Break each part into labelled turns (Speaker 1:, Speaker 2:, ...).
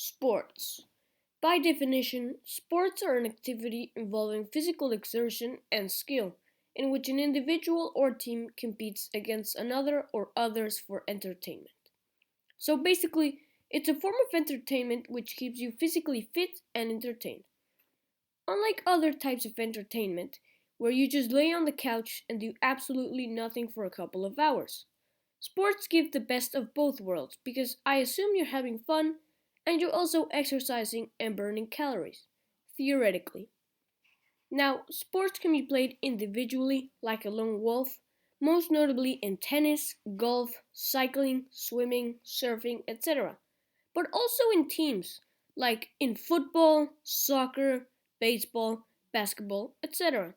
Speaker 1: Sports. By definition, sports are an activity involving physical exertion and skill, in which an individual or team competes against another or others for entertainment. So basically, it's a form of entertainment which keeps you physically fit and entertained. Unlike other types of entertainment, where you just lay on the couch and do absolutely nothing for a couple of hours. Sports give the best of both worlds because I assume you're having fun and you're also exercising and burning calories, theoretically. Now, sports can be played individually, like a lone wolf, most notably in tennis, golf, cycling, swimming, surfing, etc., but also in teams, like in football, soccer, baseball, basketball, etc.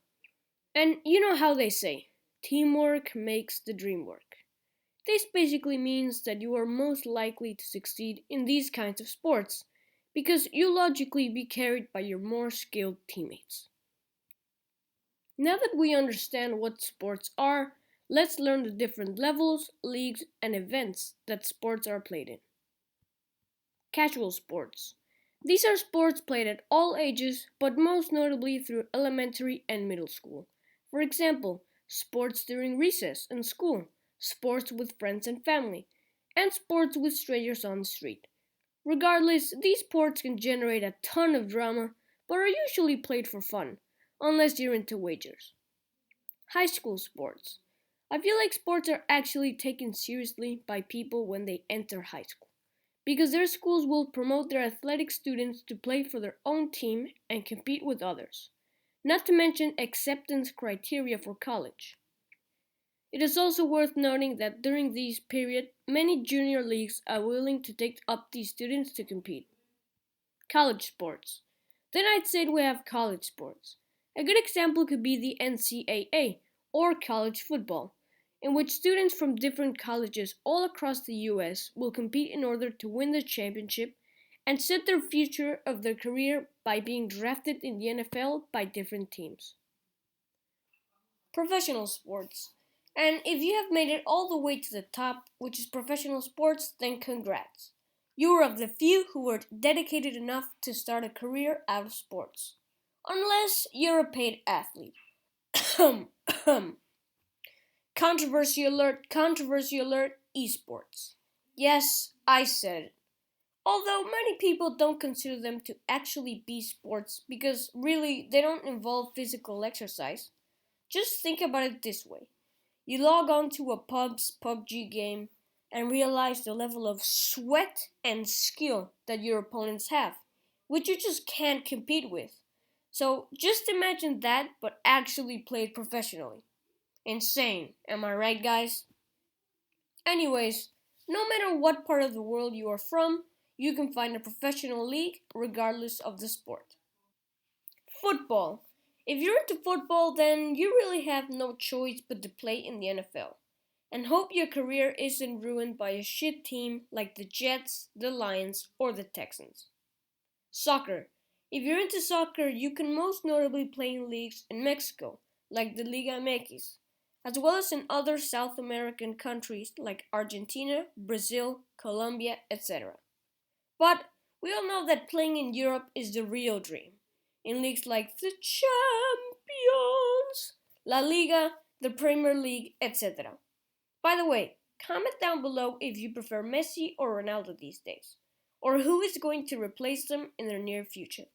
Speaker 1: And you know how they say, teamwork makes the dream work. This basically means that you are most likely to succeed in these kinds of sports because you'll logically be carried by your more skilled teammates. Now that we understand what sports are, let's learn the different levels, leagues, and events that sports are played in. Casual sports. These are sports played at all ages, but most notably through elementary and middle school. For example, sports during recess in school, sports with friends and family, and sports with strangers on the street. Regardless, these sports can generate a ton of drama, but are usually played for fun, unless you're into wagers. High school sports. I feel like sports are actually taken seriously by people when they enter high school, because their schools will promote their athletic students to play for their own team and compete with others, not to mention acceptance criteria for college. It is also worth noting that during this period, many junior leagues are willing to take up these students to compete. College sports. Then I'd say we have college sports. A good example could be the NCAA, or college football, in which students from different colleges all across the US will compete in order to win the championship and set their future of their career by being drafted in the NFL by different teams. Professional sports. And if you have made it all the way to the top, which is professional sports, then congrats. You are of the few who were dedicated enough to start a career out of sports. Unless you're a paid athlete. Controversy alert, esports. Yes, I said it. Although many people don't consider them to actually be sports because really they don't involve physical exercise. Just think about it this way. You log on to a pub's PUBG game and realize the level of sweat and skill that your opponents have, which you just can't compete with. So just imagine that, but actually played professionally. Insane, am I right, guys? Anyways, no matter what part of the world you are from, you can find a professional league regardless of the sport. Football. If you're into football, then you really have no choice but to play in the NFL. And hope your career isn't ruined by a shit team like the Jets, the Lions, or the Texans. Soccer. If you're into soccer, you can most notably play in leagues in Mexico, like the Liga MX, as well as in other South American countries like Argentina, Brazil, Colombia, etc. But we all know that playing in Europe is the real dream. In leagues like the Champions, La Liga, the Premier League, etc. By the way, comment down below if you prefer Messi or Ronaldo these days, or who is going to replace them in the near future.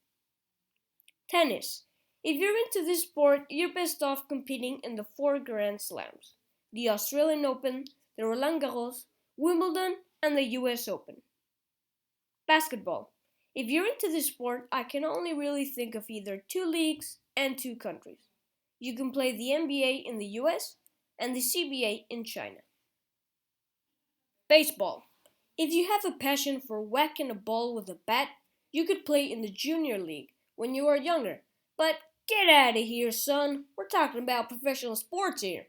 Speaker 1: Tennis. If you're into this sport, you're best off competing in the four Grand Slams: the Australian Open, the Roland Garros, Wimbledon, and the US Open. Basketball. If you're into this sport, I can only really think of either two leagues and two countries. You can play the NBA in the US and the CBA in China. Baseball. If you have a passion for whacking a ball with a bat, you could play in the junior league when you are younger. But get out of here, son. We're talking about professional sports here.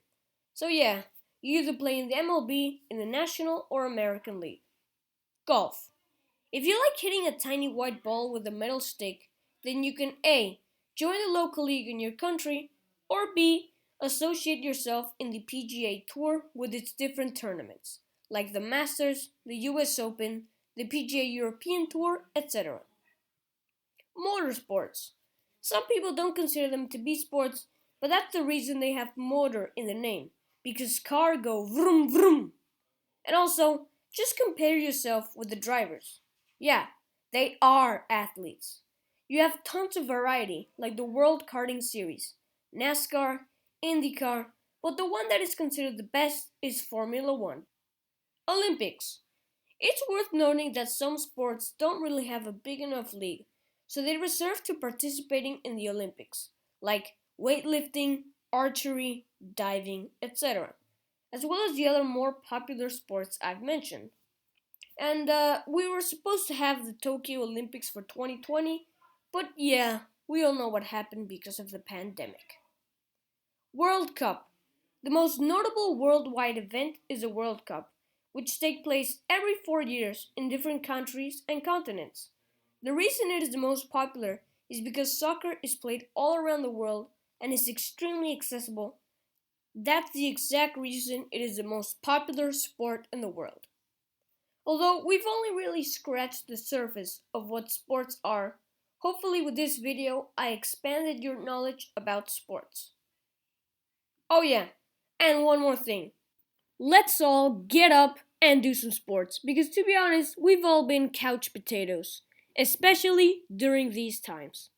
Speaker 1: So yeah, you either play in the MLB, in the National or American League. Golf. If you like hitting a tiny white ball with a metal stick, then you can A. Join the local league in your country, or B. Associate yourself in the PGA Tour with its different tournaments, like the Masters, the US Open, the PGA European Tour, etc. Motorsports. Some people don't consider them to be sports, but that's the reason they have motor in the name, because cars go vroom vroom. And also, just compare yourself with the drivers. Yeah, they are athletes. You have tons of variety, like the World Karting Series, NASCAR, IndyCar, but the one that is considered the best is Formula One. Olympics. It's worth noting that some sports don't really have a big enough league, so they reserve to participating in the Olympics, like weightlifting, archery, diving, etc., as well as the other more popular sports I've mentioned. And we were supposed to have the Tokyo Olympics for 2020, but yeah, we all know what happened because of the pandemic. World Cup. The most notable worldwide event is the World Cup, which takes place every 4 years in different countries and continents. The reason it is the most popular is because soccer is played all around the world and is extremely accessible. That's the exact reason it is the most popular sport in the world. Although we've only really scratched the surface of what sports are, hopefully with this video I expanded your knowledge about sports. Oh yeah, and one more thing. Let's all get up and do some sports because to be honest, we've all been couch potatoes, especially during these times.